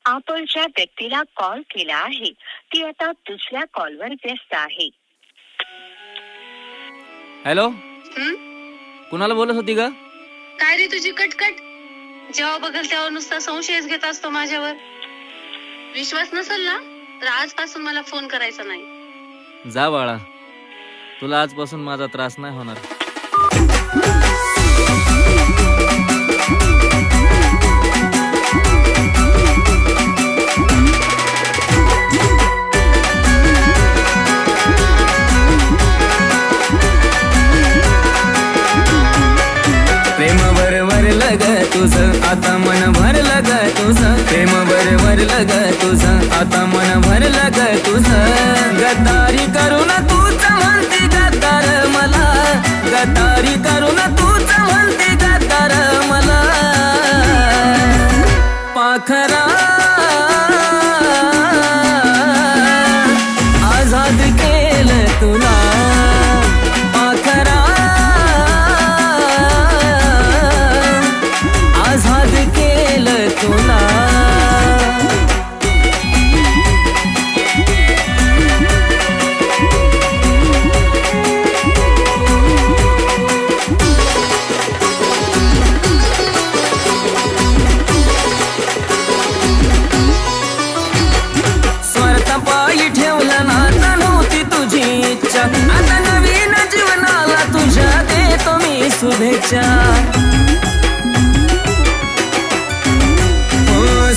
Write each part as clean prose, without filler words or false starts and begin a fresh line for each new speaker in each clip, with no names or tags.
आपण ज्या व्यक्तीला कॉल केला आहे ती आता दुसऱ्या कॉलवर व्यस्त आहे.
हॅलो, कुणाला बोलत होती ग?
काय रे तुझी कटकट? जेव्हा बघल तेव्हा नुसता संशयच घेत असतो माझ्यावर. विश्वास नसेल ना तर आजपासून मला फोन करायचा नाही.
जा बाळा, तुला आजपासून माझा त्रास नाही होणार.
प्रेम भरलं ग तुझं आता मन भरलं ग तुझं. प्रेम भरलं ग तुझं आता मन भरलं ग तुझं. गद्दारी करून तूच म्हणते गद्दार मला. गद्दारी करून तूच म्हणते गद्दार मला. पाखरा आझाद केलं तुला. पाखरा आझाद केलं तुला. स्वार्थापायी ठेवलं नाता नव्हती तुझी इच्छा. आता नवीन जीवनाला तुझ्या देतो मी शुभेच्छा.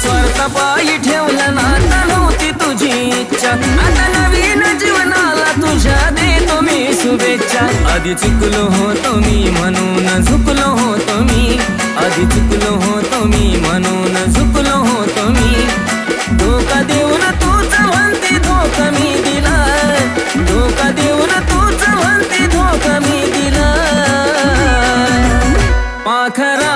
स्वार्थापायी ठेवलं नाता नव्हती तुझी इच्छा. आता नवीन जीवनाला तुझ्या देतो मी शुभेच्छा. आधी चुकलो होतो मी म्हणून झुकलो होतो मी. आधी चुकलो होतो मी म्हणून झुकलो होतो मी. धोका देऊन तूच म्हणते धोका मी दिला. धोका देऊन तूच म्हणते धोका मी दिला. पाखरा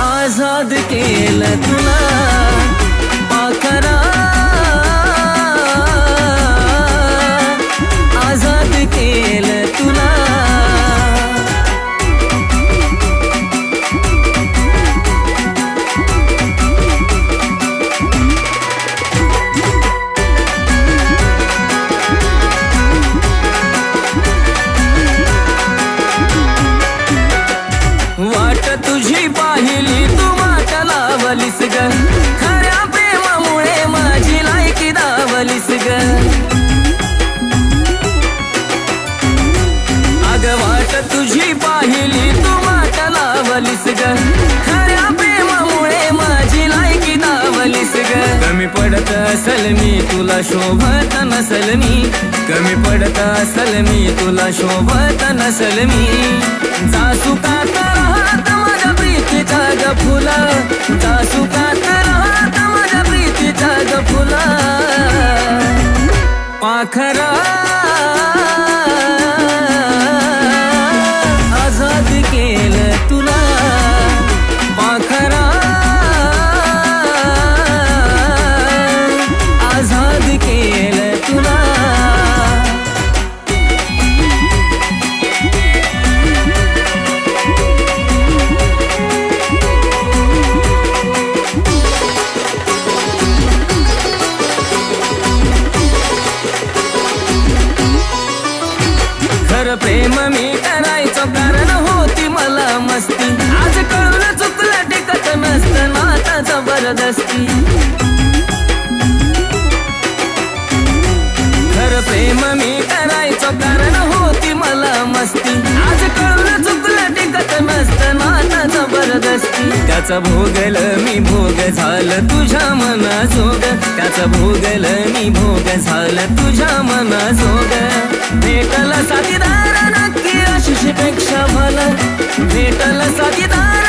आझाद केलं तुला. पाखरा आझाद केलं तुला. वाट तुझी पाहिली तू वाट लावलीस ग. खऱ्या प्रेमामुळे माझी लायकी दावलीस ग. अग वाट तुझी पाहिली तू वाट लावलीस ग. खऱ्या प्रेमामुळे माझी लायकी दावलीस ग. कमी पडत असल मी तुला शोभत नसल मी. कमी पडत असल मी तुला शोभत नसल मी. जासुकात राहत माझ्या प्रीतीचा ग फुला. जासुकात राहत माझ्या प्रीतीचा ग फुला. पाखरा आझाद केलं तुला. पाखरा आझाद केलं तुला. खरं प्रेम मी करायचो कारण होती मला मस्ती. आज कळून चुकलं टिकत नसतं नाता जबरदस्ती. खरं प्रेम मी करायचो कारण होती मला मस्ती. आज कळून चुकलं टिकत नसतं नाता जबरदस्ती. त्याचा भोगल मी भोग झालं तुझ्या मनाजोग. त्याचा भोगल मी भोग झालं तुझ्या मनाजोग. भेटला साथीदार नक्की आशिषपेक्षा भला. भेटला साथीदार